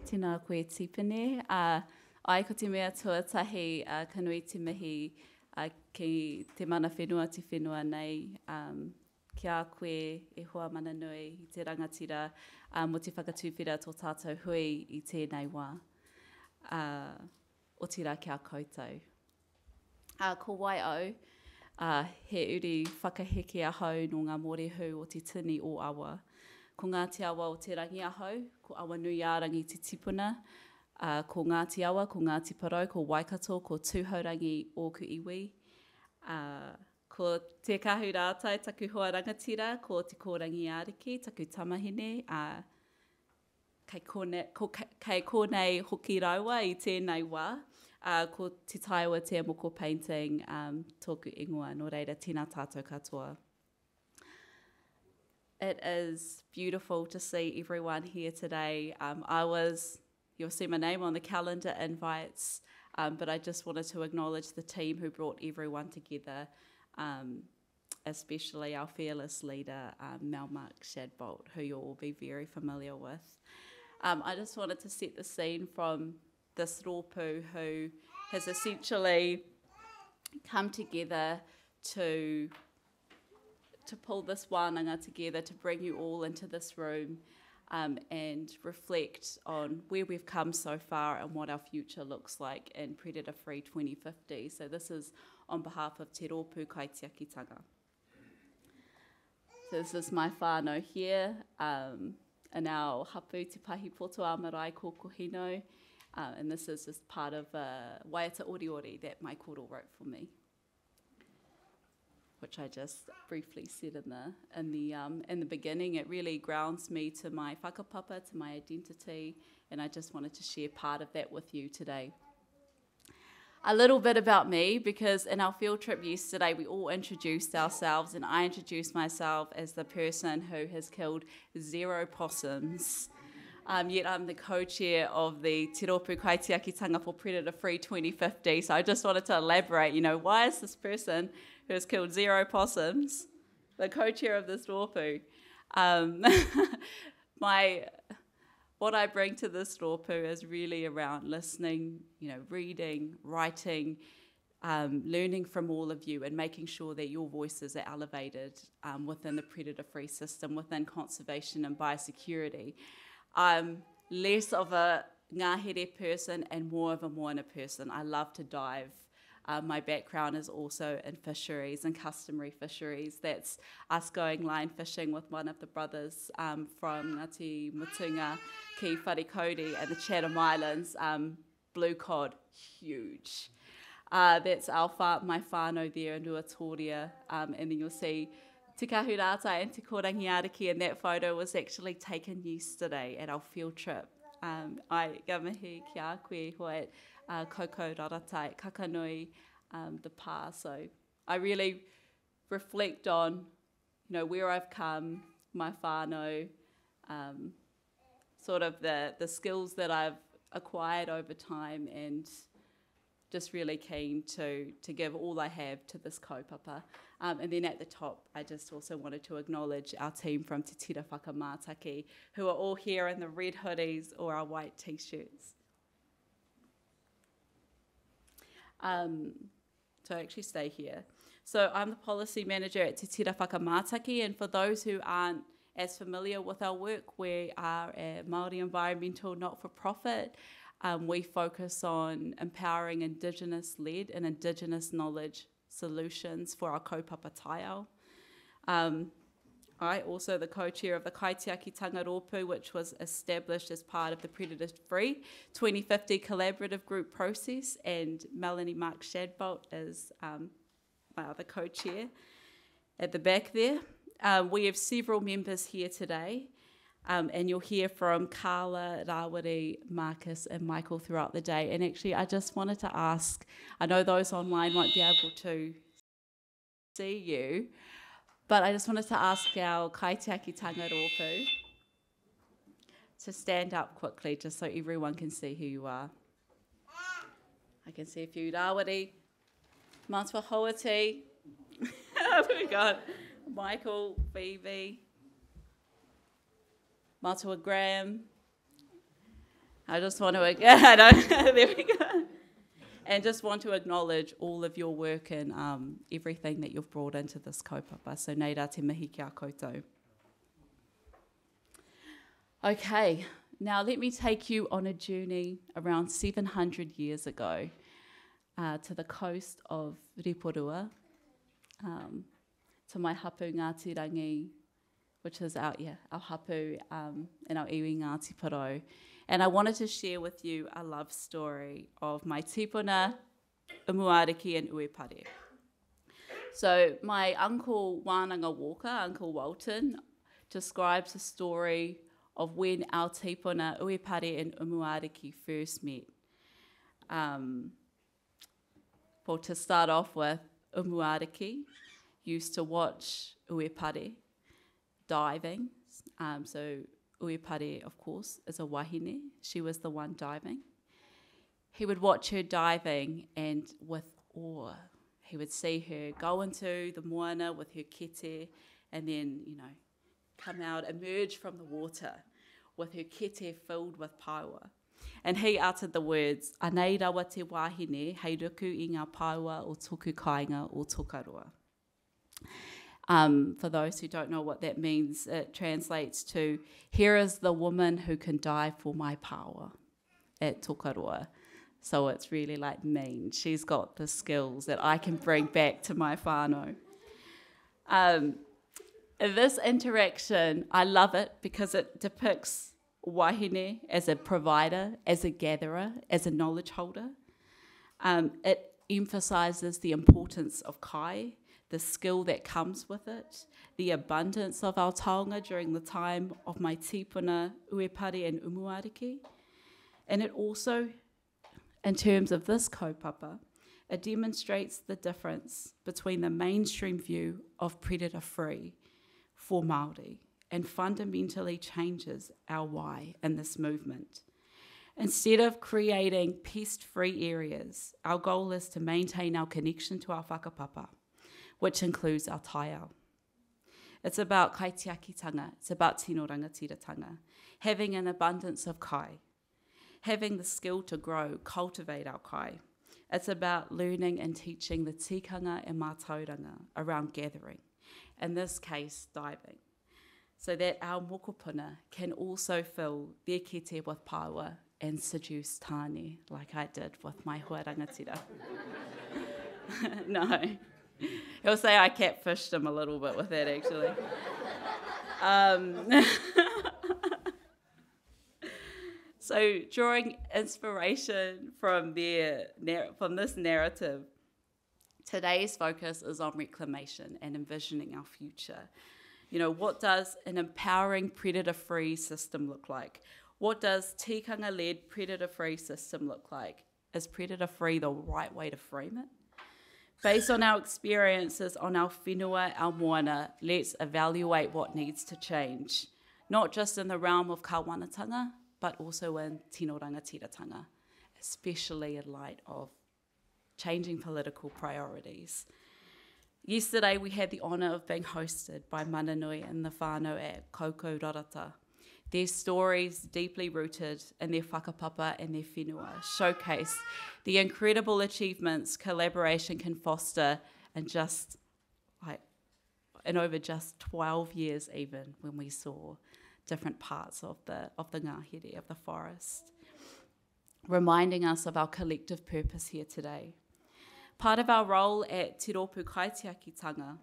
Tēnā koe tipene. Ai ko te mea tuatahi kanui te mihi ki te mana whenua te whenua nei. Ki a koe e hoa mana nui i te rangatira mo te whakatūwhira tō tātou hui i tēnei wā. O tira ki a koutou. Ko wai au, he uri whakaheke ahau no ngā mōrehu o te tini o awa. Ko Ngāti Awa o te rangi ahau, ko awa nui ārangi te tipuna, ko Ngāti Awa, ko Ngāti Parau, ko Waikato, ko Tūhaurangi o ku iwi. Ko te kahu rātai taku hoa rangatira, ko te kōrangi āriki, taku tamahine, kei kōnei hoki raua i tēnei wā, ko te Taiawatea Moko-Painting tōku ingoa, nō reira tēnā tātou katoa. It is beautiful to see everyone here today. You'll see my name on the calendar invites, but I just wanted to acknowledge the team who brought everyone together, especially our fearless leader, Mark Shadbolt, who you'll all be very familiar with. I just wanted to set the scene from this rōpū who has essentially come together to pull this wānanga together, to bring you all into this room and reflect on where we've come so far and what our future looks like in Predator Free 2050. So this is on behalf of Te Rōpū Kaitiakitanga. So this is my whānau here, in our hapu Te Pahi Poto a Marae Kōkohino, and this is just part of Waiata Oriori that my koro wrote for me, which I just briefly said in the beginning. It really grounds me to my whakapapa, to my identity, and I just wanted to share part of that with you today. A little bit about me, because in our field trip yesterday we all introduced ourselves, and I introduced myself as the person who has killed 0 possums. Yet I'm the co-chair of the Te Rōpū Kaitiakitanga for Predator Free 2050, so I just wanted to elaborate, why is this person who has killed 0 possums the co-chair of this rōpū? What I bring to this rōpū is really around listening, reading, writing, learning from all of you and making sure that your voices are elevated within the predator-free system, within conservation and biosecurity. I'm less of a ngahere person and more of a moana person. I love to dive. My background is also in fisheries and customary fisheries. That's us going line fishing with one of the brothers from Ngāti Mutunga, ki Wharikoti and the Chatham Islands. Blue cod, huge. That's my whānau there in Ruatoria, and then you'll see Te Kahurata and Te Kōrangi Ariki, and that photo was actually taken yesterday at our field trip. I gamahi ki a koe hoa koko raratai, kakanui, the pā. So I really reflect on, where I've come, my whānau, sort of the skills that I've acquired over time, and just really keen to give all I have to this kaupapa. And then at the top, I just also wanted to acknowledge our team from Te Tira Whakamātaki, who are all here in the red hoodies or our white t-shirts. So actually stay here. So I'm the policy manager at Te Tira Whakamātaki, and for those who aren't as familiar with our work, we are a Māori environmental not-for-profit. We focus on empowering Indigenous-led and Indigenous knowledge solutions for our kaupapa taiao. I also the co-chair of the Kaitiakitanga Rōpū, which was established as part of the Predator Free 2050 collaborative group process, and Melanie Mark Shadbolt is my other co-chair at the back there. We have several members here today, and you'll hear from Carla, Rawiri, Marcus and Michael throughout the day. And actually, I just wanted to ask, I know those online won't be able to see you, but I just wanted to ask our Kaitiakitanga Rōpū to stand up quickly, just so everyone can see who you are. I can see a few. Rawiri, Mātua Hoati, we got Michael, Phoebe, Mātua Graham, I just want to, I know, there we go. And just want to acknowledge all of your work and everything that you've brought into this kaupapa. So nei rā te mihi kia koutou. Okay, now let me take you on a journey around 700 years ago to the coast of Riporua, to my hapu Ngāti Rangi, which is our hapu and our iwi Ngāti Porou. And I wanted to share with you a love story of my tipuna, Umuariki and Uepare. So my uncle Wānanga Walker, Uncle Walton, describes a story of when our tipuna, Uepare and Umuariki first met. Well, to start off with, Umuariki used to watch Uepare diving. So Uepare, of course, is a wahine. She was the one diving. He would watch her diving, and with awe, he would see her go into the moana with her kete, and then, come out, emerge from the water with her kete filled with paua. And he uttered the words, "Anei rawa te wahine, hei ruku I ngā paua o toku kāinga o tokarua." For those who don't know what that means, it translates to, here is the woman who can die for my power at tokarua. So it's really like mean. She's got the skills that I can bring back to my whānau. This interaction, I love it because it depicts wahine as a provider, as a gatherer, as a knowledge holder. It emphasises the importance of kai, the skill that comes with it, the abundance of our taonga during the time of my tipuna, Uepare and Umuariki. And it also, in terms of this kaupapa, it demonstrates the difference between the mainstream view of predator-free for Māori and fundamentally changes our why in this movement. Instead of creating pest-free areas, our goal is to maintain our connection to our whakapapa, which includes our taiao. It's about kaitiakitanga, it's about tino rangatiratanga, having an abundance of kai, having the skill to grow, cultivate our kai. It's about learning and teaching the tikanga and mātauranga around gathering, in this case, diving, so that our mokopuna can also fill their kete with paua and seduce tāne, like I did with my huarangatira. No. He'll say I catfished him a little bit with that, actually. So, drawing inspiration from this narrative, today's focus is on reclamation and envisioning our future. What does an empowering predator-free system look like? What does tikanga-led predator-free system look like? Is predator-free the right way to frame it? Based on our experiences on our whenua, our moana, let's evaluate what needs to change, not just in the realm of kawanatanga, but also in tino rangatiratanga, especially in light of changing political priorities. Yesterday, we had the honour of being hosted by Mananui and the whānau at Koko Rarata. Their stories, deeply rooted in their whakapapa and their whenua, showcase the incredible achievements collaboration can foster in over just 12 years even, when we saw different parts of the ngahere, of the forest, reminding us of our collective purpose here today. Part of our role at Te Rōpū Kaitiakitanga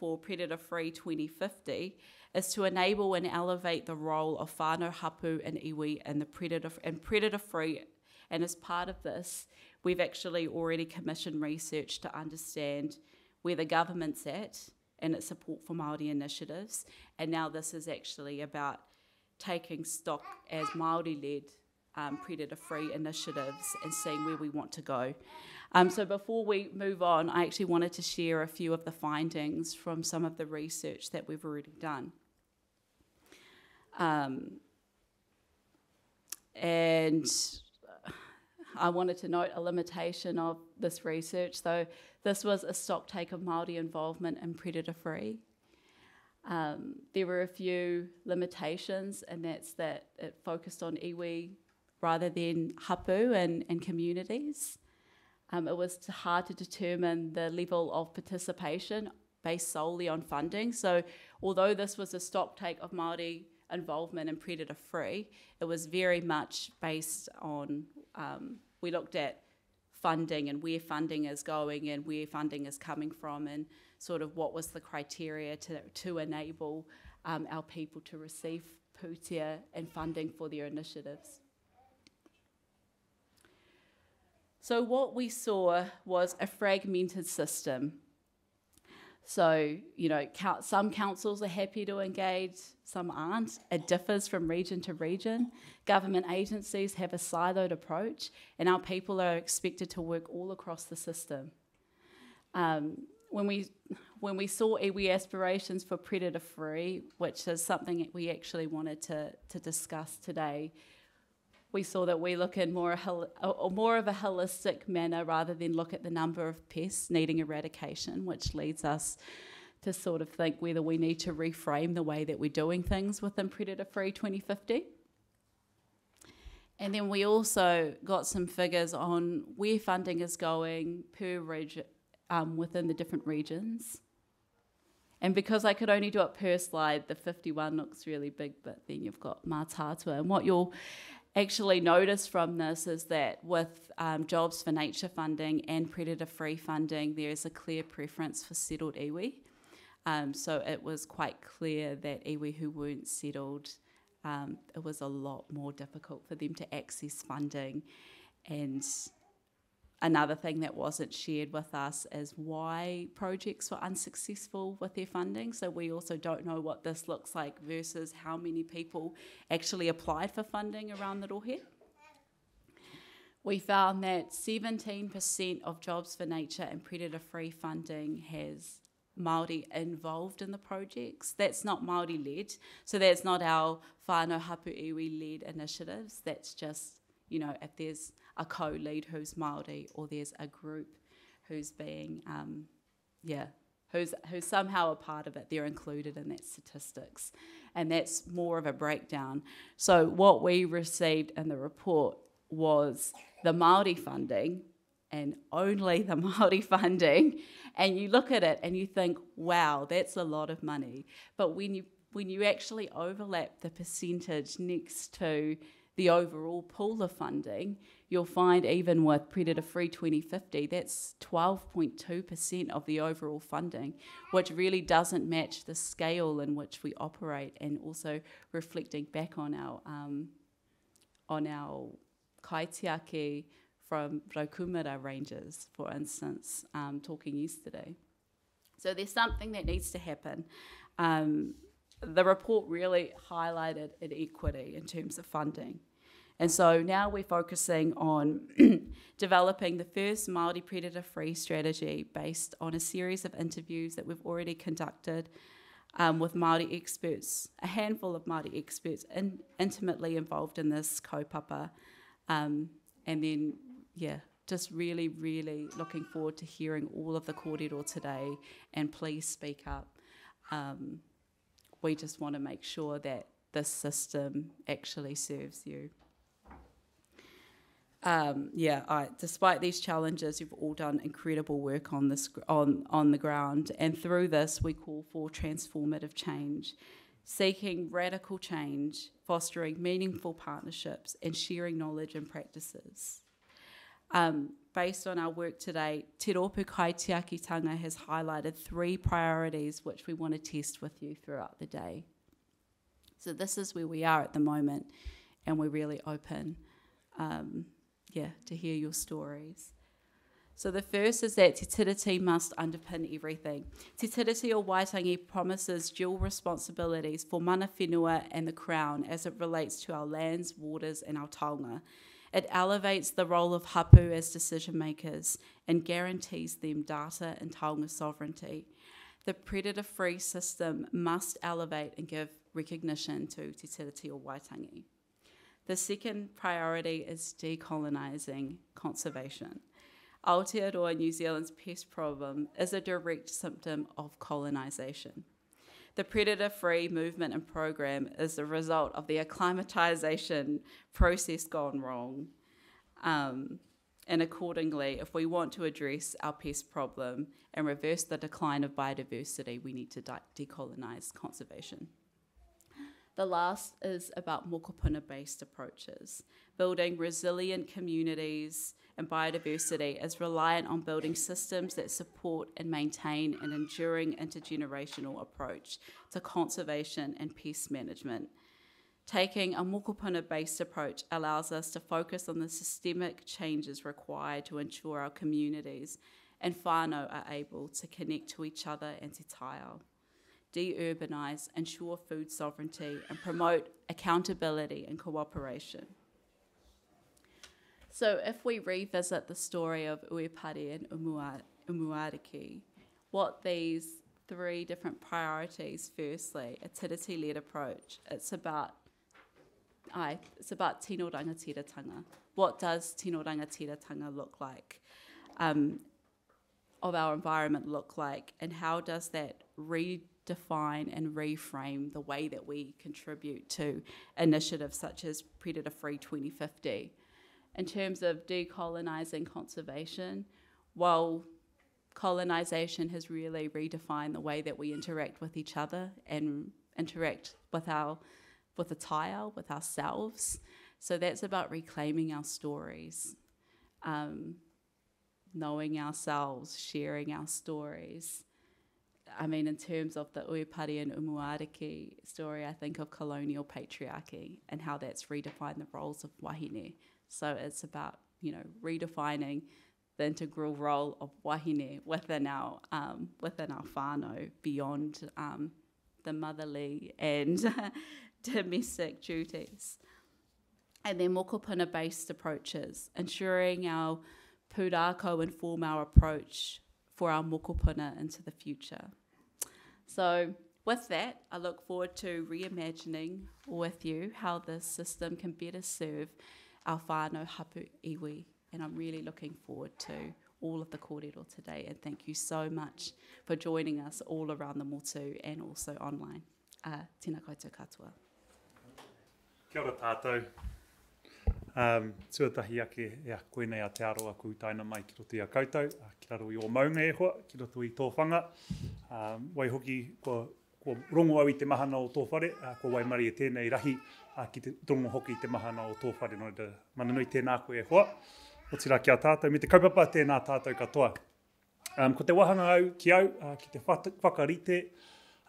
for Predator Free 2050 is to enable and elevate the role of whānau hapu and iwi and predator free. And as part of this, we've actually already commissioned research to understand where the government's at and its support for Māori initiatives. And now this is actually about taking stock as Māori-led predator-free initiatives and seeing where we want to go. So before we move on, I actually wanted to share a few of the findings from some of the research that we've already done. And I wanted to note a limitation of this research. So this was a stocktake of Māori involvement in predator-free. There were a few limitations, and that's that it focused on iwi rather than hapu and communities. It was hard to determine the level of participation based solely on funding. So although this was a stocktake of Māori involvement in predator-free, it was very much based on, we looked at funding and where funding is going and where funding is coming from, and sort of what was the criteria to enable our people to receive pūtea and funding for their initiatives. So what we saw was a fragmented system. So, some councils are happy to engage, some aren't. It differs from region to region. Government agencies have a siloed approach, and our people are expected to work all across the system. When we saw iwi aspirations for predator-free, which is something that we actually wanted to discuss today, we saw that we look in more of a holistic manner rather than look at the number of pests needing eradication, which leads us to sort of think whether we need to reframe the way that we're doing things within Predator-Free 2050. And then we also got some figures on where funding is going per region within the different regions. And because I could only do it per slide, the 51 looks really big, but then you've got Māta. And what you'll actually notice from this is that with Jobs for Nature funding and predator-free funding, there is a clear preference for settled iwi. So it was quite clear that iwi who weren't settled, it was a lot more difficult for them to access funding. And another thing that wasn't shared with us is why projects were unsuccessful with their funding. So we also don't know what this looks like versus how many people actually applied for funding around the rohe. We found that 17% of Jobs for Nature and predator-free funding has Māori involved in the projects. That's not Māori-led. So that's not our whānau hapu iwi-led initiatives. That's just, if there's a co-lead who's Māori, or there's a group who's being, who's somehow a part of it, they're included in that statistics. And that's more of a breakdown. So what we received in the report was the Māori funding, and only the Māori funding, and you look at it and you think, wow, that's a lot of money. But when you actually overlap the percentage next to the overall pool of funding, you'll find even with Predator-Free 2050, that's 12.2% of the overall funding, which really doesn't match the scale in which we operate, and also reflecting back on our kaitiaki from Raukumara ranges, for instance, talking yesterday. So there's something that needs to happen. The report really highlighted inequity in terms of funding. And so now we're focusing on developing the first Māori predator-free strategy based on a series of interviews that we've already conducted with Māori experts, a handful of Māori experts intimately involved in this kaupapa. And then, just really, really looking forward to hearing all of the kōrero today, and please speak up. We just want to make sure that this system actually serves you. Despite these challenges, you've all done incredible work on this on the ground, and through this we call for transformative change, seeking radical change, fostering meaningful partnerships, and sharing knowledge and practices. Based on our work today, Te Rōpū Kaitiakitanga has highlighted 3 priorities which we want to test with you throughout the day. So this is where we are at the moment, and we're really open to hear your stories. So the first is that te tiriti must underpin everything. Te tiriti o Waitangi promises dual responsibilities for mana whenua and the Crown as it relates to our lands, waters and our taonga. It elevates the role of hapu as decision makers and guarantees them data and taonga sovereignty. The predator-free system must elevate and give recognition to te tiriti o Waitangi. The second priority is decolonising conservation. Aotearoa New Zealand's pest problem is a direct symptom of colonisation. The predator-free movement and program is the result of the acclimatisation process gone wrong. And accordingly, if we want to address our pest problem and reverse the decline of biodiversity, we need to decolonise conservation. The last is about mokopuna-based approaches. Building resilient communities and biodiversity is reliant on building systems that support and maintain an enduring intergenerational approach to conservation and pest management. Taking a mokopuna-based approach allows us to focus on the systemic changes required to ensure our communities and whānau are able to connect to each other and te taiao, de-urbanise, ensure food sovereignty, and promote accountability and cooperation. So if we revisit the story of Uepare and Umuariki, what these three different priorities, firstly, a tiriti-led approach, it's about tino rangatiratanga. What does tino rangatiratanga look like? Of our environment look like, and how does that redefine and reframe the way that we contribute to initiatives such as Predator Free 2050? In terms of decolonising conservation, while colonisation has really redefined the way that we interact with each other and interact with the taiao, with ourselves. So that's about reclaiming our stories, knowing ourselves, sharing our stories. I mean, in terms of the Uepare and Umuariki story, I think of colonial patriarchy and how that's redefined the roles of wahine. So it's about, redefining the integral role of wahine within our whānau beyond the motherly and domestic duties. And then mokopuna-based approaches, ensuring our pūrākau inform our approach for our mokopuna into the future. So with that, I look forward to reimagining with you how this system can better serve our whānau hapu iwi. And I'm really looking forward to all of the kōrero today. And thank you so much for joining us all around the motu and also online. Tēnā koutou katoa. Kia ora tātou. Tuatahi ake ea koe nei a te aroa kūtaina mai ki roto i a koutou. Ki raro i o maunga e hoa, ki roto i tō whanga. Wai hoki, ko rongo au I te mahana o tō whare, ko wai mari e tēnei rahi ki te rongo hoki I te mahana o tō whare. Nō te mananui tēnā koe e hoa. O tira ki a tātou, me te kaupapa tēnā tātou katoa. Ko te wahanga au, ki te whakarite,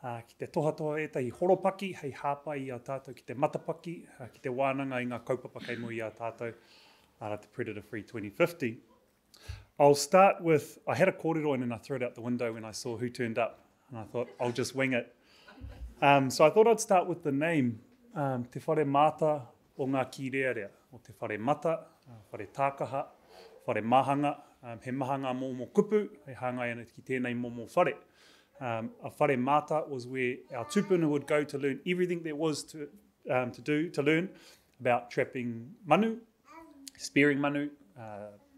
ki te tohatoha etahi horopaki, hei hāpai I a tātou ki te matapaki, ki te Wānanga I ngā kaupapa kei mui I a tātou, ara te Predator Free 2050. I'll start with, I had a kōrero and then I threw it out the window when I saw who turned up, and I thought, I'll just wing it. So I thought I'd start with the name, te whare Māta o ngā Kīrearea, o te whare mata, whare tākaha, whare mahanga, he mahanga momo kupu, he hangai ana ki tēnei momo whare. A whare Māta was where our tupuna would go to learn everything there was to learn about trapping manu, spearing manu,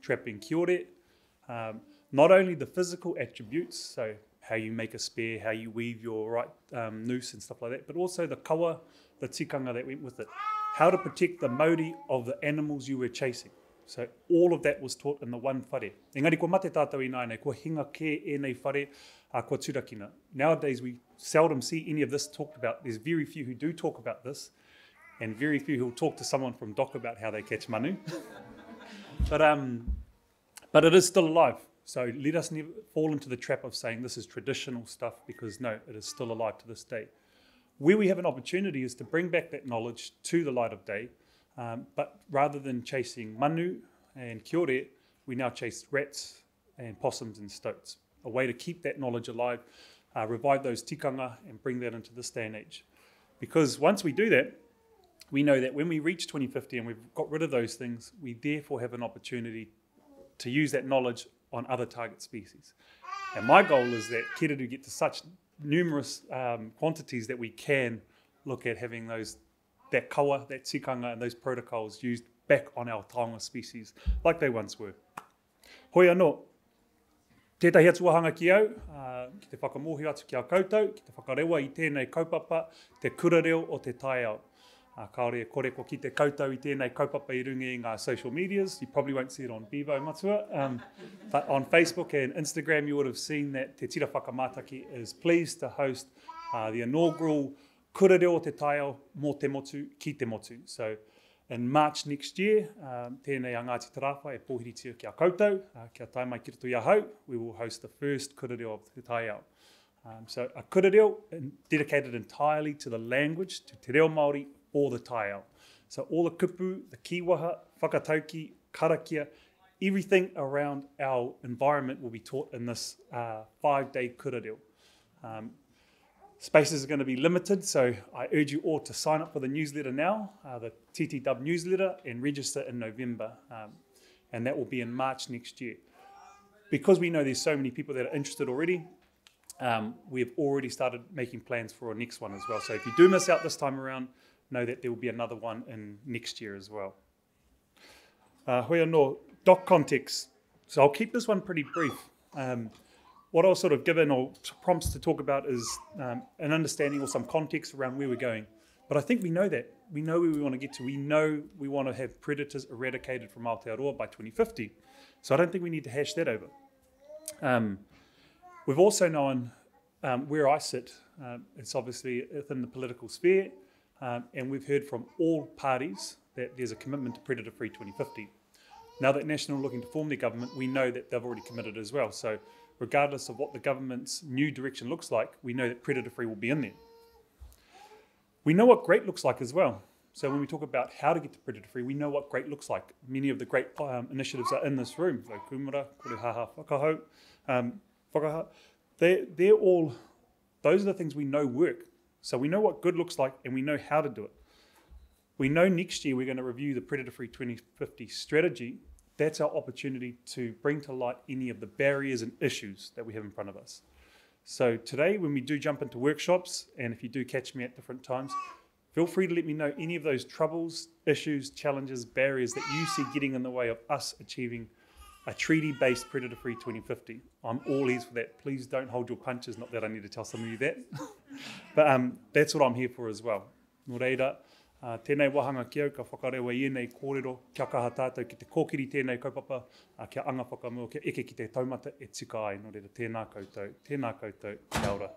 trapping kiore, not only the physical attributes, so how you make a spear, how you weave your right noose and stuff like that, but also the kawa, the tikanga that went with it. How to protect the mauri of the animals you were chasing. So all of that was taught in the one whare. Engari, ko mate tātou I nānei, ko hinga ke enei whare, ko turakina. Nowadays, we seldom see any of this talked about. There's very few who do talk about this, and very few who will talk to someone from Dock about how they catch manu. But it is still alive. So let us never fall into the trap of saying this is traditional stuff, because no, it is still alive to this day. Where we have an opportunity is to bring back that knowledge to the light of day, but rather than chasing manu and kiore, we now chase rats and possums and stoats. A way to keep that knowledge alive, revive those tikanga and bring that into this day and age. Because once we do that, we know that when we reach 2050 and we've got rid of those things, we therefore have an opportunity to use that knowledge on other target species. And my goal is that kīreru get to such numerous quantities that we can look at having that kawa, that tikanga and those protocols used back on our taonga species like they once were. Hoi anō. Tētahi atuahanga ki au, ki te whakamohi atu ki a koutou, ki te whakarewa I tēnei kaupapa, te kurareo o te taiao. Kāore e koreko ki te koutou I tēnei kaupapa I runga I ngā social medias. You probably won't see it on Bevo Matua. But on Facebook and Instagram, you would have seen that Te Tira Whakamātaki is pleased to host the inaugural kurareo o te taiao mō te motu ki te motu. So in March next year, tēnei a Ngāti Tarawha e pōhiritia ki a koutou, kia tae mai ki roto I ahau, we will host the first kurareo of te taiao. So a kurareo dedicated entirely to the language, to te reo Māori, or the taiao. So all the kupu, the kiwaha, whakatauki, karakia, everything around our environment will be taught in this 5-day kurareo. Spaces are going to be limited, so I urge you all to sign up for the newsletter now, the TTW newsletter, and register in November. And that will be in March next year. Because we know there's so many people that are interested already, we've already started making plans for our next one as well. So if you do miss out this time around, know that there will be another one in next year as well. Hoi anō, doc context. So I'll keep this one pretty brief. What I was sort of given or prompts to talk about is an understanding or some context around where we're going. But I think we know that. We know where we want to get to. We know we want to have predators eradicated from Aotearoa by 2050. So I don't think we need to hash that over. We've also known where I sit. It's obviously within the political sphere. And we've heard from all parties that there's a commitment to predator-free 2050. Now that National are looking to form their government, we know that they've already committed as well. So regardless of what the government's new direction looks like, we know that predator-free will be in there. We know what great looks like as well. So when we talk about how to get to predator-free, we know what great looks like. Many of the great initiatives are in this room. So kumara, kurehaha, whakahau, whakaha. They're all, those are the things we know work. So we know what good looks like and we know how to do it. We know next year we're going to review the Predator-Free 2050 strategy. That's our opportunity to bring to light any of the barriers and issues that we have in front of us. So today when we do jump into workshops, and if you do catch me at different times, feel free to let me know any of those troubles, issues, challenges, barriers that you see getting in the way of us achieving a treaty-based Predator-Free 2050. I'm all ears for that. Please don't hold your punches, not that I need to tell some of you that. But that's what I'm here for as well. Nō reira, tēnei wahanga ki au, ka whakarewa I nei kōrero, kia kaha tātou ki te kōkiri tēnei kaupapa, kia anga whakamua, kia eke ki te taumata e tika ai. Nō reira, tēnā koutou, kia ora.